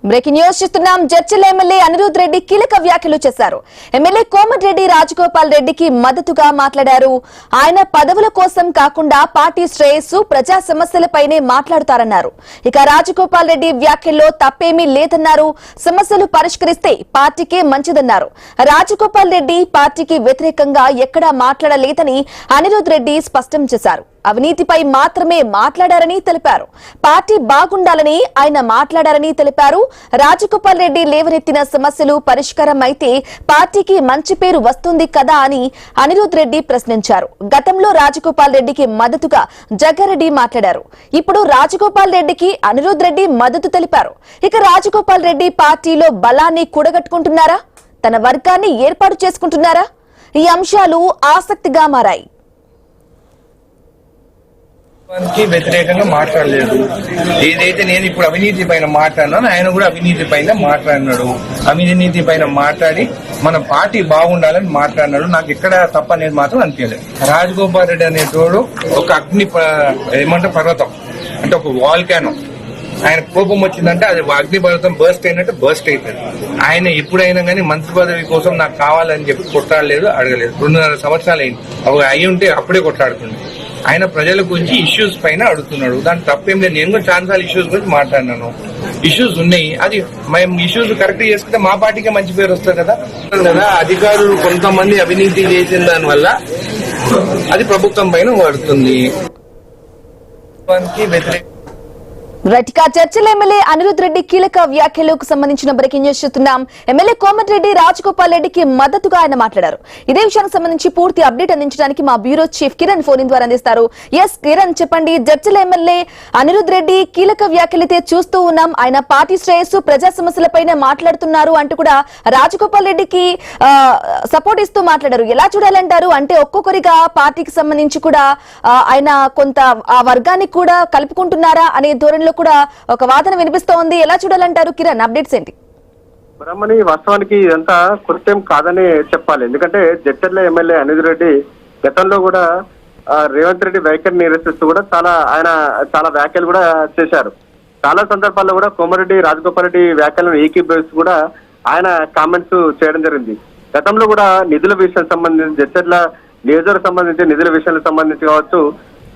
Breaking news చూస్తున్నాం. Jadcherla MLA Anirudh Reddy కీలక వ్యాఖ్యలు చేశారు. ఎమ్మెల్యే కోమటిరెడ్డి రాజగోపాల్ రెడ్డికి మద్దతుగా మాట్లాడారు. ఆయన పదవుల కోసం కాకుండా పార్టీ శ్రేయస్సు, ప్రజా సమస్యలపైనే మాట్లాడుతారన్నారు. ఇక రాజగోపాల్ రెడ్డి వ్యాఖ్యల్లో తప్పేమీ లేదన్నారు. సమస్యలు పరిష్కరిస్తే పార్టీకే మంచిదన్నారు. రాజగోపాల్ రెడ్డి పార్టీకి వ్యతిరేకంగా ఎక్కడా మాట్లాడలేదని అనిరుద్ రెడ్డి స్పష్టం చేశారు. అవినీతిపై మాత్రమే మాట్లాడారని తెలిపారు. పార్టీ బాగుండాలని ఆయన మాట్లాడారని తెలిపారు. రాజగోపాల్ రెడ్డి లేవనెత్తిన సమస్యలు పరిష్కారం అయితే పార్టీకి మంచి పేరు వస్తుంది కదా అని అనిరుద్ రెడ్డి ప్రశ్నించారు. గతంలో రాజగోపాల్ రెడ్డికి మద్దతుగా జగ్గారెడ్డి మాట్లాడారు. ఇప్పుడు రాజగోపాల్ రెడ్డికి అనిరుద్ రెడ్డి మద్దతు తెలిపారు. ఇక రాజగోపాల్ రెడ్డి పార్టీలో బలాన్ని కూడగట్టుకుంటున్నారా, తన వర్గాన్ని ఏర్పాటు చేసుకుంటున్నారా? ఈ అంశాలు ఆసక్తిగా మారాయి. వ్యతిరేకంగా మాట్లాడలేదు. ఏదైతే నేను ఇప్పుడు అవినీతి పైన మాట్లాడినాను, ఆయన కూడా అవినీతి పైన మాట్లాడినాడు. అవినీతి పైన మాట్లాడి మన పార్టీ బాగుండాలని మాట్లాడినాడు. నాకు ఎక్కడ తప్ప అనేది మాత్రం అనిపించలేదు. రాజగోపాల్ రెడ్డి అనేటోడు ఒక అగ్ని పర్వతం అంటే ఒక వాల్కానో. ఆయన కోపం వచ్చిందంటే అది అగ్ని పర్వతం బర్స్ట్ అయినట్టు బర్స్ట్ అవుతుంది. ఆయన ఎప్పుడైనా కానీ మంత్రి పదవి కోసం నాకు కావాలని చెప్పి కొట్లాడలేదు, అడగలేదు. 2.5 సంవత్సరాలు అయింది. అయి ఉంటే అప్పుడే కొట్లాడుతుంది. ఆయన ప్రజల గురించి ఇష్యూస్ పైన అడుగుతున్నాడు. దాని తప్పేం లేదు. నేను కూడా చాలా ఇష్యూస్ గురించి మాట్లాడినాను. ఇష్యూస్ ఉన్నాయి, అది మేము ఇష్యూస్ కరెక్ట్ చేసుకుంటే మా పార్టీకే మంచి పేరు వస్తుంది కదా. అధికారులు కొంతమంది అవినీతి చేసిన దాని వల్ల అది ప్రభుత్వం పైన పడుతుంది. చర్చల ఎమ్మెల్యే అనిరుద్ రెడ్డి కీలక వ్యాఖ్యలకు సంబంధించిన బ్రేకింగ్ న్యూస్ చూస్తున్నాం. ఎమ్మెల్యే కోమటిరెడ్డి రాజగోపాల్ రెడ్డికి మద్దతుగా ఆయన మాట్లాడారు. ఇదే విషయానికి సంబంధించి పూర్తి అప్డేట్ అందించడానికి మా బ్యూరో చీఫ్ కిరణ్ ఫోన్ ద్వారా అందిస్తారు. ఎస్ కిరణ్, చెప్పండి. జడ్చర్ల ఎమ్మెల్యే అనిరుద్ రెడ్డి కీలక వ్యాఖ్యలైతే చూస్తూ ఉన్నాం. ఆయన పార్టీ శ్రేయస్సు, ప్రజా సమస్యలపైన మాట్లాడుతున్నారు అంటూ కూడా రాజగోపాల్ రెడ్డికి సపోర్ట్ ఇస్తూ మాట్లాడారు. ఎలా చూడాలంటారు? అంటే ఒక్కొక్కరిగా పార్టీకి సంబంధించి కూడా ఆయన కొంత ఆ వర్గాన్ని కూడా కలుపుకుంటున్నారా అనే ధోరణిలో కూడా ఒక వాదన వినిపిస్తోంది. ఎలా చూడాలంటారు కిరణ్? అప్డేట్స్ ఏంటి? బ్రహ్మణి, వాస్తవానికి ఇదంతా కృత్యం కాదని చెప్పాలి. ఎందుకంటే జడ్చర్ల ఎమ్మెల్యే అనిరుద్ రెడ్డి గతంలో కూడా రేవంత్ రెడ్డి వైఖరి నిరసిస్తూ కూడా చాలా వ్యాఖ్యలు కూడా చేశారు. చాలా సందర్భాల్లో కూడా కోమరెడ్డి రాజగోపాల్ రెడ్డి వ్యాఖ్యలను ఏకీభవిస్తూ కూడా ఆయన కామెంట్స్ చేయడం జరిగింది. గతంలో కూడా నిధుల విషయం సంబంధించి, జడ్చర్ల నియోజకవర్గం సంబంధించి నిధుల విషయాలకు సంబంధించి కావచ్చు,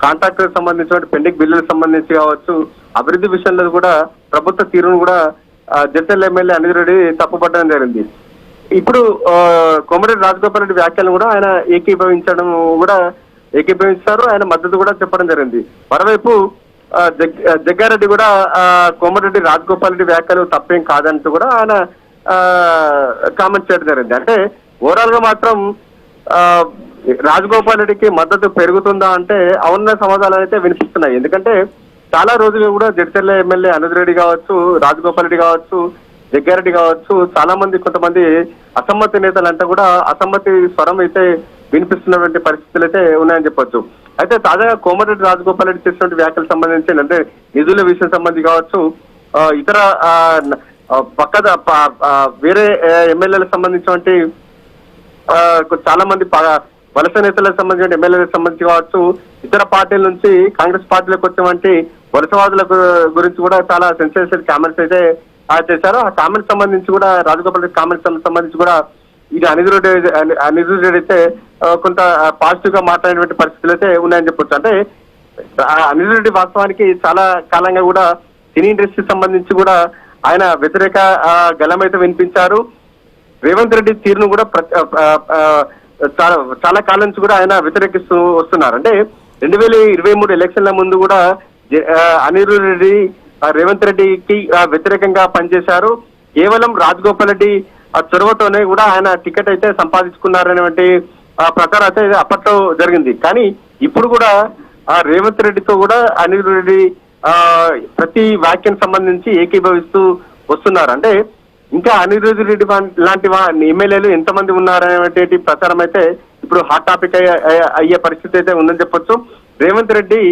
కాంట్రాక్టర్ సంబంధించిన పెండింగ్ బిల్లులకు సంబంధించి కావచ్చు, అభివృద్ధి విషయంలో కూడా ప్రభుత్వ తీరును కూడా జడ్చర్ల ఎమ్మెల్యే అనిరుద్ రెడ్డి తప్పుపట్టడం జరిగింది. ఇప్పుడు కోమరెడ్డి రాజగోపాల్ రెడ్డి వ్యాఖ్యలను కూడా ఆయన ఏకీభవించారు. ఆయన మద్దతు కూడా చెప్పడం జరిగింది. మరోవైపు జగ్గారెడ్డి కూడా కోమరెడ్డి రాజగోపాల్ రెడ్డి వ్యాఖ్యలు తప్పేం కాదంటూ కూడా ఆయన కామెంట్ చేయడం జరిగింది. అంటే ఓవరాల్ గా మాత్రం రాజగోపాల్ రెడ్డికి మద్దతు పెరుగుతుందా అంటే అవున సమాధానాలు అయితే వినిపిస్తున్నాయి. ఎందుకంటే చాలా రోజులు కూడా జడ్చర్ల ఎమ్మెల్యే అనిరుద్ రెడ్డి కావచ్చు, రాజగోపాల్ రెడ్డి కావచ్చు, జగ్గారెడ్డి కావచ్చు, చాలా మంది కొంతమంది అసమ్మతి నేతలంతా కూడా అసమ్మతి స్వరం అయితే వినిపిస్తున్నటువంటి పరిస్థితులు అయితే ఉన్నాయని చెప్పొచ్చు. అయితే తాజాగా కోమటిరెడ్డి రాజగోపాల్ రెడ్డి చేసినటువంటి వ్యాఖ్యలకు సంబంధించి అంటే నిధుల విషయం సంబంధించి కావచ్చు, ఇతర వేరే ఎమ్మెల్యేలకు సంబంధించినటువంటి చాలా మంది వలస నేతలకు సంబంధించిన ఎమ్మెల్యేలకు సంబంధించి కావచ్చు, ఇతర పార్టీల నుంచి కాంగ్రెస్ పార్టీలకు వచ్చినటువంటి వలసవాదుల గురించి కూడా చాలా సెన్సేషనల్ కామెంట్స్ అయితే చేశారు. ఆ కామెంట్స్ సంబంధించి కూడా రాజగోపాల్ రెడ్డి కామెంట్స్ సంబంధించి కూడా ఇది అనిరుద్ రెడ్డి అయితే కొంత పాజిటివ్ గా మాట్లాడేటువంటి పరిస్థితులు అయితే ఉన్నాయని చెప్పొచ్చు. అంటే అనిరుద్ రెడ్డి వాస్తవానికి చాలా కాలంగా కూడా సినీ ఇండస్ట్రీ సంబంధించి కూడా ఆయన వ్యతిరేక గలం అయితే వినిపించారు. రేవంత్ రెడ్డి తీరును కూడా చాలా కాలం నుంచి కూడా ఆయన వ్యతిరేకిస్తూ వస్తున్నారు. అంటే 2023 ఎలక్షన్ల ముందు కూడా అనిరుద్ రెడ్డి రేవంత్ రెడ్డికి వ్యతిరేకంగా పనిచేశారు. కేవలం రాజగోపాల్ రెడ్డి చొరవతోనే కూడా ఆయన టికెట్ అయితే సంపాదించుకున్నారనేటువంటి ప్రచారం అయితే అప్పట్లో జరిగింది. కానీ ఇప్పుడు కూడా రేవంత్ రెడ్డితో కూడా అనిరుద్ రెడ్డి ప్రతి వ్యాఖ్యను సంబంధించి ఏకీభవిస్తూ వస్తున్నారు. అంటే ఇంకా అనిరుద్ రెడ్డి లాంటి ఎమ్మెల్యేలు ఎంతమంది ఉన్నారనేటువంటి ప్రచారం అయితే ఇప్పుడు హాట్ టాపిక్ అయ్యే పరిస్థితి అయితే ఉందని చెప్పొచ్చు. రేవంత్ రెడ్డి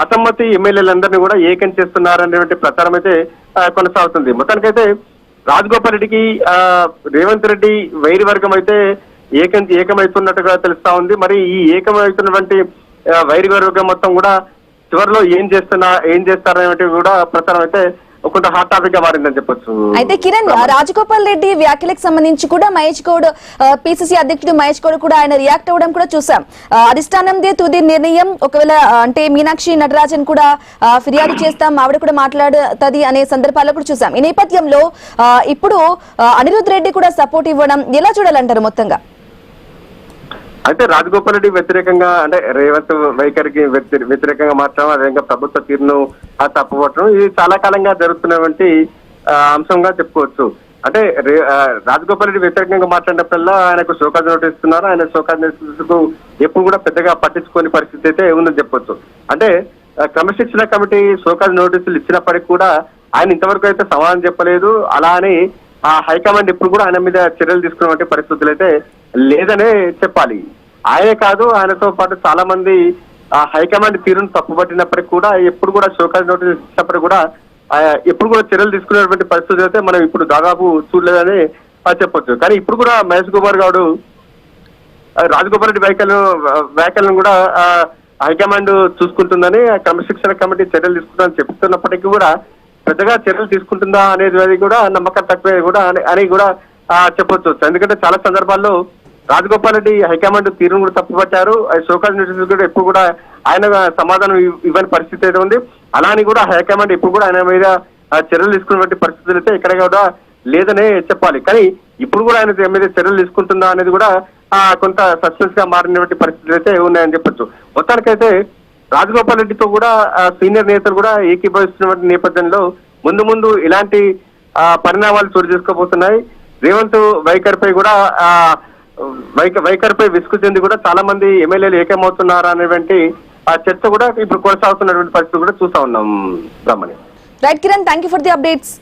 అసమ్మతి ఎమ్మెల్యేలందరినీ కూడా ఏకం చేస్తున్నారనేటువంటి ప్రచారం అయితే కొనసాగుతుంది. మొత్తానికైతే రాజగోపాల్ రెడ్డికి రేవంత్ రెడ్డి వైరి వర్గం అయితే ఏకమైతున్నట్టుగా తెలుస్తా ఉంది. మరి ఈ ఏకమవుతున్నటువంటి వైరి వర్గం మొత్తం కూడా చివరిలో ఏం చేస్తారనేది కూడా ప్రచారం అయితే కొంత హాట్ టాపిక్ గా మారిందని చెప్పొచ్చు. అయితే కిరణ్, రాజగోపాల్ రెడ్డి వ్యాఖ్యలకు సంబంధించి కూడా మహేష్ గౌడ్, పిసిసి అధ్యక్షుడు మహేష్ గౌడ్ కూడా ఆయన రియాక్ట్ అవ్వడం కూడా చూసాం. అధిష్టానందే తుది నిర్ణయం, ఒకవేళ అంటే మీనాక్షి నటరాజన్ కూడా ఫిర్యాదు చేస్తాం, ఆవిడ కూడా మాట్లాడుతుంది అనే సందర్భాల్లో కూడా చూసాం. ఈ నేపథ్యంలో ఇప్పుడు అనిరుద్ రెడ్డి కూడా సపోర్ట్ ఇవ్వడం ఎలా చూడాలంటారు మొత్తంగా? అయితే రాజగోపాల్ రెడ్డి వ్యతిరేకంగా, అంటే రేవంత్ వైఖరికి వ్యతిరేకంగా మాత్రం అదేవిధంగా ప్రభుత్వ తీరును తప్పుపట్టడం ఇది చాలా కాలంగా జరుగుతున్నటువంటి అంశంగా చెప్పుకోవచ్చు. అంటే రాజగోపాల్ రెడ్డి వ్యతిరేకంగా మాట్లాడినప్పుడల్లా ఆయనకు షోకాజ్ నోటీస్ ఇస్తున్నారు. ఆయన షోకాజ్ నోటీసుకు ఎప్పుడు కూడా పెద్దగా పట్టించుకోని పరిస్థితి అయితే ఉందని చెప్పొచ్చు. అంటే క్రమశిక్షణ కమిటీ షోకాజ్ నోటీసులు ఇచ్చినప్పటికీ కూడా ఆయన ఇంతవరకు అయితే సమాధానం చెప్పలేదు. అలా అని ఆ హైకమాండ్ ఇప్పుడు కూడా ఆయన మీద చర్యలు తీసుకున్నటువంటి పరిస్థితులు అయితే లేదనే చెప్పాలి. ఆయనే కాదు, ఆయనతో పాటు చాలా మంది ఆ హైకమాండ్ తీరును తప్పుపట్టినప్పటికీ కూడా ఎప్పుడు కూడా షోకాజ్ నోటీస్ ఇచ్చినప్పటికీ కూడా ఎప్పుడు కూడా చర్యలు తీసుకునేటువంటి పరిస్థితులు అయితే మనం ఇప్పుడు దాదాపు చూడలేదని చెప్పొచ్చు. కానీ ఇప్పుడు కూడా మహేష్ కుమార్ గౌడ్ రాజగోపాల్ రెడ్డి వ్యాఖ్యలను కూడా హైకమాండ్ చూసుకుంటుందని, క్రమశిక్షణ కమిటీ చర్యలు తీసుకుంటుందని చెప్తున్నప్పటికీ కూడా పెద్దగా చర్యలు తీసుకుంటుందా అనేది కూడా నమ్మకం తక్కువే కూడా అని కూడా చెప్పొచ్చు. ఎందుకంటే చాలా సందర్భాల్లో రాజగోపాల్ రెడ్డి హైకమాండ్ తీరును కూడా తప్పుపట్టారు. షోకాజ్ నోటీసులు కూడా ఎప్పుడు కూడా ఆయన సమాధానం ఇవ్వని పరిస్థితి అయితే ఉంది. అలా అని కూడా హైకమాండ్ ఎప్పుడు కూడా ఆయన మీద చర్యలు తీసుకున్నటువంటి పరిస్థితులు అయితే ఇక్కడ కూడా లేదనే చెప్పాలి. కానీ ఇప్పుడు కూడా ఆయన మీద చర్యలు తీసుకుంటుందా అనేది కూడా కొంత సస్పెన్స్ గా మారినటువంటి పరిస్థితులు అయితే ఉన్నాయని చెప్పొచ్చు. మొత్తానికైతే రాజగోపాల్ రెడ్డితో కూడా సీనియర్ నేతలు కూడా ఏకీభవిస్తున్నటువంటి నేపథ్యంలో ముందు ఇలాంటి పరిణామాలు చోటు చేసుకోబోతున్నాయి. రేవంత్ వైఖరిపై కూడా వైఖరిపై విసుగు చెంది కూడా చాలా మంది ఎమ్మెల్యేలు ఏకమవుతున్నారా అనేటువంటి చర్చ కూడా ఇప్పుడు కొనసాగుతున్నటువంటి పరిస్థితి కూడా చూస్తా ఉన్నాం. Brahmani. Right Kiran, thank you for the updates.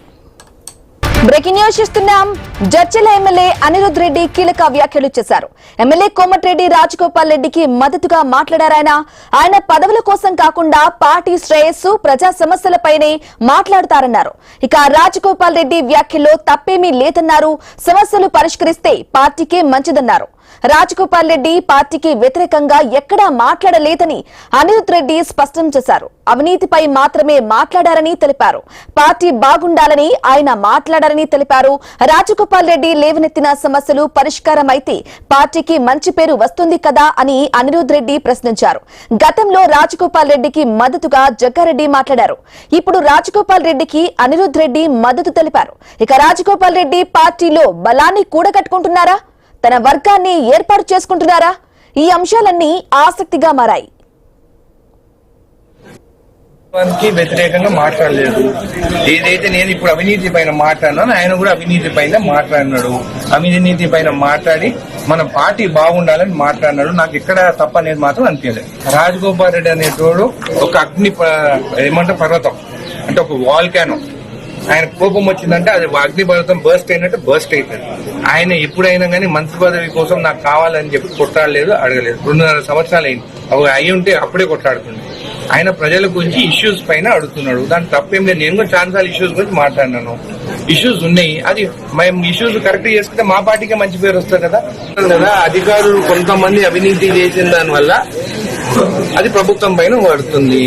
Breaking news ఇస్తున్నాం. జడ్చల ఎమ్మెల్యే అనిరుద్ రెడ్డి కీలక వ్యాఖ్యలు చేశారు. ఎమ్మెల్యే కోమటిరెడ్డి రాజగోపాల్ రెడ్డికి మద్దతుగా మాట్లాడారాయన. ఆయన పదవుల కోసం కాకుండా పార్టీ శ్రేయస్సు, ప్రజా సమస్యలపైనే మాట్లాడతారన్నారు. ఇక రాజగోపాల్ రెడ్డి వ్యాఖ్యల్లో తప్పేమీ లేదన్నారు. సమస్యలు పరిష్కరిస్తే పార్టీకే మంచిదన్నారు. రాజగోపాల్ రెడ్డి పార్టీకి వ్యతిరేకంగా ఎక్కడా మాట్లాడలేదని అనిరుద్ రెడ్డి స్పష్టం చేశారు. అవినీతిపై మాత్రమే మాట్లాడారని తెలిపారు. పార్టీ బాగుండాలని ఆయన మాట్లాడారని తెలిపారు. రాజగోపాల్ రెడ్డి లేవనెత్తిన సమస్యలు పరిష్కారం అయితే పార్టీకి మంచి పేరు వస్తుంది కదా అని అనిరుద్ రెడ్డి ప్రశ్నించారు. గతంలో రాజగోపాల్ రెడ్డికి మద్దతుగా జగ్గారెడ్డి మాట్లాడారు. ఇప్పుడు రాజగోపాల్ రెడ్డికి అనిరుద్ రెడ్డి మద్దతు తెలిపారు. ఇక రాజగోపాల్ రెడ్డి పార్టీలో బలాన్ని కూడగట్టుకుంటున్నారా, తన వర్గాన్ని ఏర్పాటు చేసుకుంటున్నారా? ఈ అంశాలన్నీ ఆసక్తిగా మారాయి. వ్యతిరేకంగా మాట్లాడలేదు. ఏదైతే నేను ఇప్పుడు అవినీతి పైన మాట్లాడినాను, ఆయన కూడా అవినీతి పైన మాట్లాడినాడు. అవినీతి పైన మాట్లాడి మన పార్టీ బాగుండాలని మాట్లాడినాడు. నాకు ఇక్కడ తప్ప అనేది మాత్రం అనిపించలేదు. రాజగోపాల్ రెడ్డి అనేటోడు ఒక అగ్ని పర్వతం, అంటే ఒక వాల్కానో. ఆయన కోపం వచ్చిందంటే అది అగ్ని పర్వతం బర్స్ట్ అయినట్టు బర్స్ట్ అవుతుంది. ఆయన ఎప్పుడైనా కానీ మంత్రి పదవి కోసం నాకు కావాలని చెప్పి కొట్లాడలేదు, అడగలేదు. 2.5 సంవత్సరాలు అయింది. అవి అయి ఉంటే అప్పుడే కొట్లాడుతుంది. ఆయన ప్రజల గురించి ఇష్యూస్ పైన అడుగుతున్నాడు. దాని తప్పేం లేదు. నేను కూడా చాలాసార్లు ఇష్యూస్ గురించి మాట్లాడినాను. ఇష్యూస్ ఉన్నాయి, అది మేము ఇష్యూస్ కరెక్ట్ చేసుకుంటే మా పార్టీకే మంచి పేరు వస్తుంది కదా. అధికారులు కొంతమంది అవినీతి చేసిన దాని వల్ల అది ప్రభుత్వం పైన పడుతుంది.